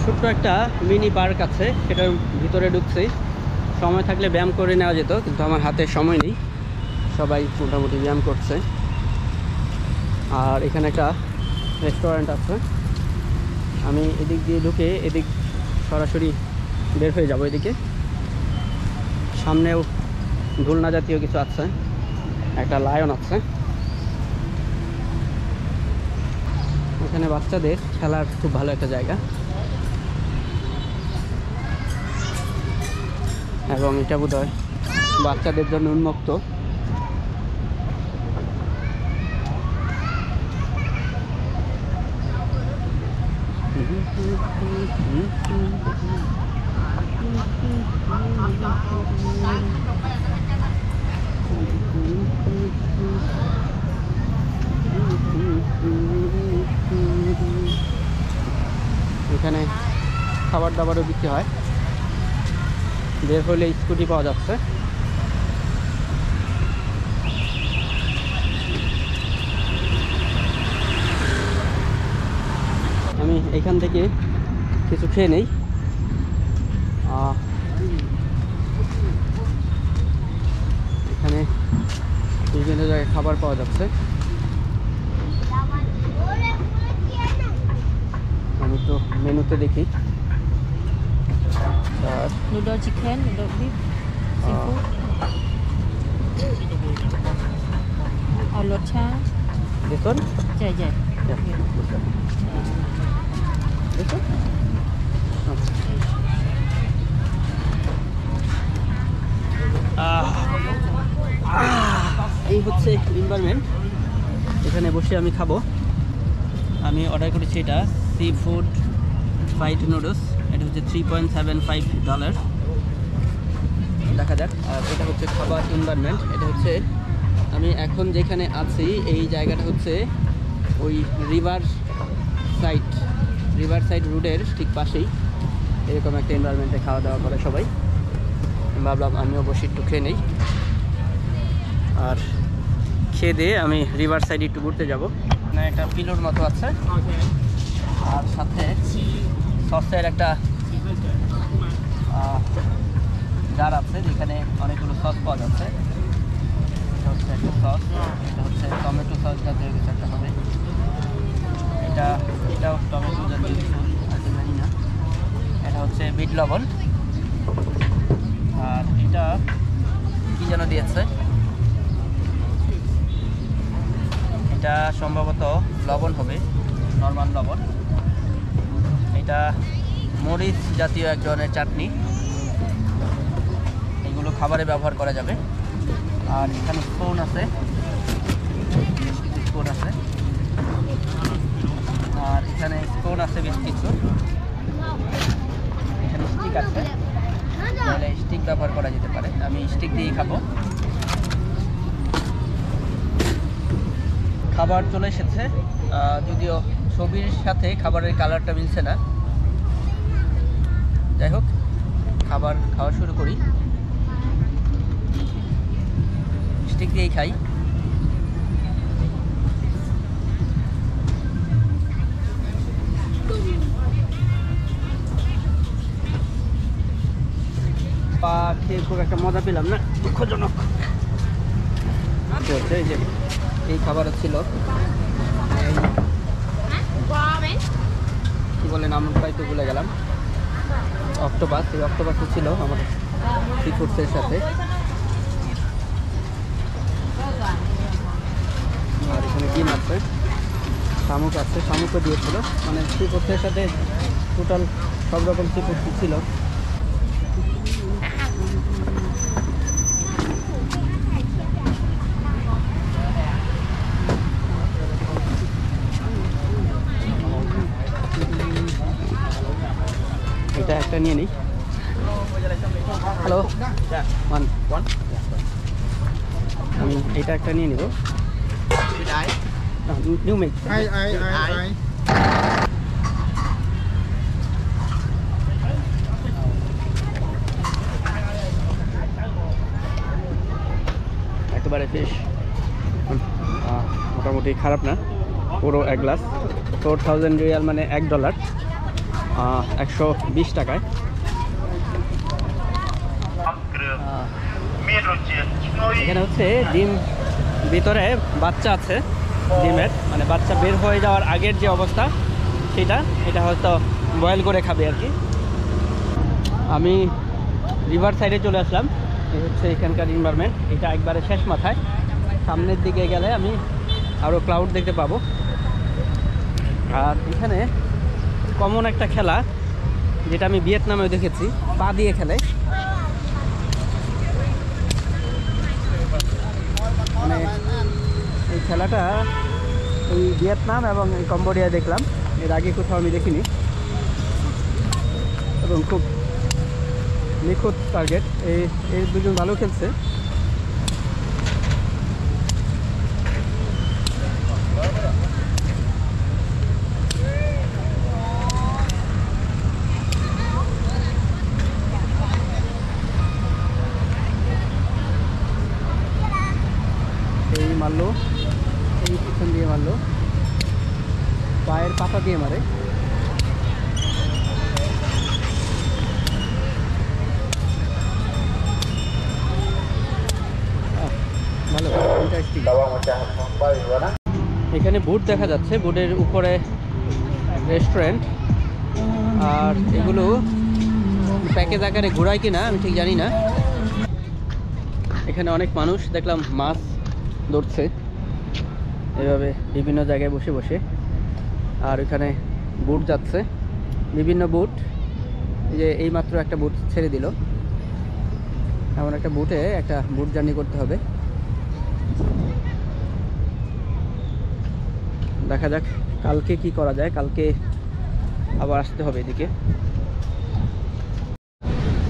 ছোট্ট একটা mini park আছে, সেটার ভিতরে ঢুকছি। সময় থাকলে ব্যায়াম করে নেওয়া যেত, কিন্তু আমার হাতে সময় নেই। সবাই মোটামুটি ব্যায়াম করছে। আর এখানে একটা রেস্টুরেন্ট আছে। আমি এদিক দিয়ে ঢুকে এদিক সরাসরি বের হয়ে যাব এদিকে। সামনেও দোলনা জাতীয় কিছু আছে, একটা লায়ন আছে। এখানে বাচ্চাদের খেলার খুব ভালো একটা জায়গা, এবং এটা বোধহয় বাচ্চাদের জন্য উন্মুক্ত। এখানে খাবার দাবারও বিক্রি হয়। বের হলে স্কুটি পাওয়া যাচ্ছে। আমি এখান থেকে কিছু খেয়ে নেই। এখানে বিভিন্ন জায়গায় খাবার পাওয়া যাচ্ছে। আমি তো মেনুতে দেখি। Noodle chicken, noodle beef, seafood. Or locha. This one? Yeah. Yeah. This one? এই হচ্ছে এনভায়রনমেন্ট। এখানে বসে আমি খাবো। আমি অর্ডার করেছি এটা সি ফুড ফ্রাইড নুডলস। এটা হচ্ছে $3.75। দেখা যাক। আর এটা হচ্ছে খাবার এনভায়রনমেন্ট। এটা হচ্ছে আমি এখন যেখানে আছি, এই জায়গাটা হচ্ছে ওই রিভার সাইড রোডের ঠিক পাশেই এরকম একটা এনভায়রনমেন্টে খাওয়া দাওয়া করে সবাই। ভাবলাম আমিও বসে একটু খেয়ে নেই। আর খেয়ে দিয়ে আমি রিভার সাইডে একটু ঘুরতে যাবো। এখানে একটা পিলোর মতো আছে, আর সাথে সসের একটা জার আছে, যেখানে অনেকগুলো সস পাওয়া যাচ্ছে। এটা হচ্ছে একটা সস, এটা হচ্ছে টমেটো সস জাতীয় কিছু একটা হবে। এটাও টমেটো জাতীয় কিছু আছে, জানি না। এটা হচ্ছে বিট লবণ। আর এটা কি যেন দিয়েছে, এটা সম্ভবত লবণ হবে, নর্মাল লবণ। এটা মরিচ জাতীয় এক ধরনের চাটনি। এগুলো খাবারে ব্যবহার করা যাবে। আর এখানে স্পুন আছে, স্পুন আছে। আর এখানে স্পুন আছে বেশ কিছু। এখানে স্টিক আছে, তাহলে স্টিক ব্যবহার করা যেতে পারে। আমি স্টিক দিয়েই খাবো। খাবার চলে এসেছে, যদিও ছবির সাথে খাবারের কালারটা মিলছে না। যাই হোক, খাবার খাওয়া শুরু করি। স্টিক দিয়েই খাই। পা খেয়ে খুব একটা মজা পেলাম না, দুঃখজনক। এই যে এই খাবারও ছিল, কি বলে নামটাই তো ভুলে গেলাম। অক্টোপাস, এই অক্টোপাসও ছিল আমার সি ফুডসের সাথে। আর এখানে ডিম আছে, শামুক আছে, শামুকও দিয়েছিল। মানে সি ফুডসের সাথে টোটাল সব রকম সি ফুড ছিল। এটা একটা নিয়ে নিই। Hello, one. আমি এটা একটা নিয়ে নিব। New milk. একেবারে ফ্রেশ, মোটামুটি খারাপ না। পুরো এক গ্লাস, 4000 রিয়াল মানে $1। 120 টাকায়। এখানে হচ্ছে ডিম, ভিতরে বাচ্চা আছে ডিমের, মানে বাচ্চা বের হয়ে যাওয়ার আগের যে অবস্থা এটা হয়তো বয়েল করে খাবে আর কি। আমি রিভার সাইডে চলে আসলাম। এই হচ্ছে এখানকার এনভায়রনমেন্ট। এটা একবারে শেষ মাথায়, সামনের দিকে গেলে আমি আরও ক্লাউড দেখতে পাবো। আর এখানে কমন একটা খেলা যেটা আমি ভিয়েতনামেও দেখেছি, পা দিয়ে খেলে। মানে এই খেলাটা এই ভিয়েতনাম এবং এই কম্বোডিয়ায় দেখলাম, এর আগে কোথাও আমি দেখিনি, এবং খুব নিখুঁত টার্গেট। এই দুজন ভালো খেলছে। এই মারলো, এই পিছন দিয়ে মারলো, পায়ের পাতা দিয়ে মারে। ভালো, ইন্টারেস্টিং। এখানে বোট দেখা যাচ্ছে, বোটের উপরে রেস্টুরেন্ট। আর এগুলো প্যাকেজ আকারে ঘোরায় কিনা আমি ঠিক জানি না। এখানে অনেক মানুষ দেখলাম মাছ ধরছে এভাবে বিভিন্ন জায়গায় বসে বসে। আর এখানে বোট যাচ্ছে, বিভিন্ন বোট। যে এইমাত্র একটা বোট ছেড়ে দিল, এমন একটা বোটে একটা বোট জার্নি করতে হবে। দেখা যাক কালকে কি করা যায়, কালকে আবার আসতে হবে এদিকে।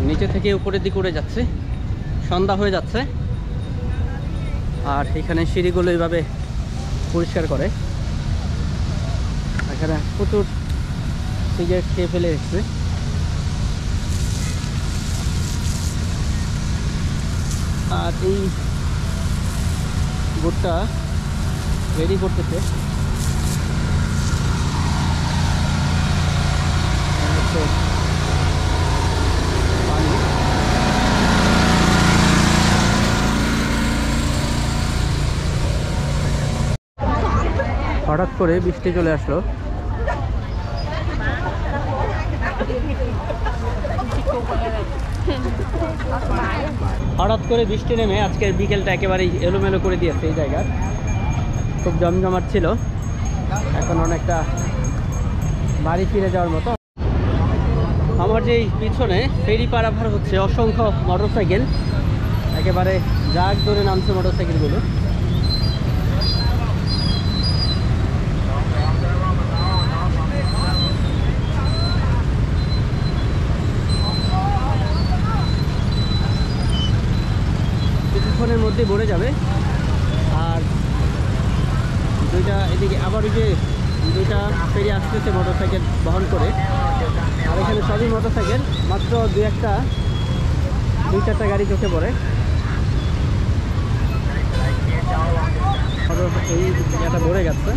নিচে থেকে উপরের দিকে উড়ে যাচ্ছে, সন্ধ্যা হয়ে যাচ্ছে। আর এখানে সিঁড়িগুলো এইভাবে পরিষ্কার করে। এখানে প্রচুর সিগারেট খেয়ে ফেলে এসছে। আর এই বোটটা রেডি করতেছে। পানি হঠাৎ করে বৃষ্টি চলে আসলো। হঠাৎ করে বৃষ্টি নেমে আজকের বিকেলটা একেবারেই এলোমেলো করে দিয়েছে। এই জায়গা খুব জমজমাট ছিল, এখন অনেকটা বাড়ি ফিরে যাওয়ার মতো। আমার যেই পিছনে ফেরি পারাপার হচ্ছে, অসংখ্য মোটরসাইকেল একেবারে জাগ ধরে নামছে মোটরসাইকেলগুলো। কিছুক্ষণের মধ্যে ভরে যাবে। আর দুইটা এদিকে আবার ওই যে দুইটা ফেরি আসতেছে মোটরসাইকেল বহন করে। আর এখানে সবই মোটরসাইকেল, মাত্র দুই চারটা গাড়ি চোখে পড়ে। এই এটা ভরে গেছে,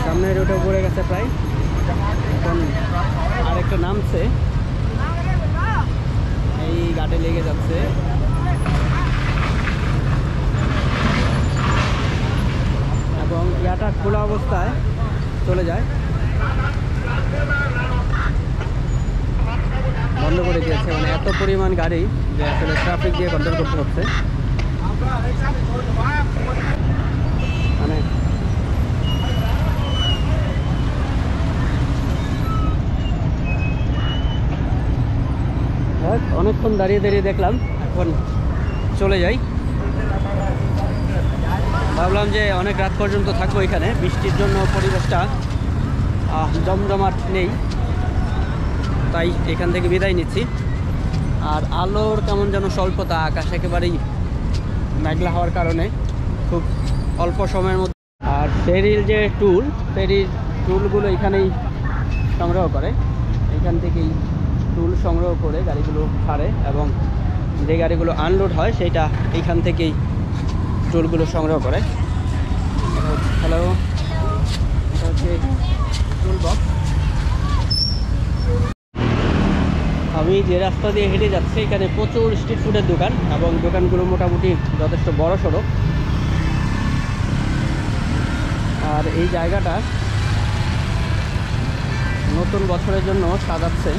সামনের ওটা ভরে গেছে প্রায়। এখন আরেকটা নামছে, এই গাড়ি লেগে যাচ্ছে। এবং ইয়াটা খোলা অবস্থায় চলে যায়, বন্ধ করে দিয়েছে। মানে এত পরিমাণ গাড়ি যে আসলে ট্রাফিক দিয়ে কন্ট্রোল করতে হচ্ছে। মানে অনেকক্ষণ দাঁড়িয়ে দাঁড়িয়ে দেখলাম, এখন চলে যাই। ভাবলাম যে অনেক রাত পর্যন্ত থাকবো এখানে, বৃষ্টির জন্য পরিবেশটা জমজমাট নেই, তাই এখান থেকে বিদায় নিচ্ছি। আর আলোর কেমন যেন স্বল্পতা, আকাশ একেবারেই মেঘলা হওয়ার কারণে খুব অল্প সময়ের মধ্যে। আর ফেরির যে ফেরির টুলগুলো এখানেই সংগ্রহ করে, এখান থেকেই টুল সংগ্রহ করে গাড়িগুলো ছাড়ে, এবং যে গাড়িগুলো আনলোড হয় সেইটা এইখান থেকেই টুলগুলো সংগ্রহ করে। হ্যালো, এটা হচ্ছে টুল বক্স। আমি যে রাস্তা দিয়ে হেঁটে যাচ্ছি এখানে প্রচুর স্ট্রিট ফুডের দোকান এবং দোকানগুলো মোটামুটি যথেষ্ট বড় সড়ো। আর এই জায়গাটা নতুন বছরের জন্য সাজাচ্ছে।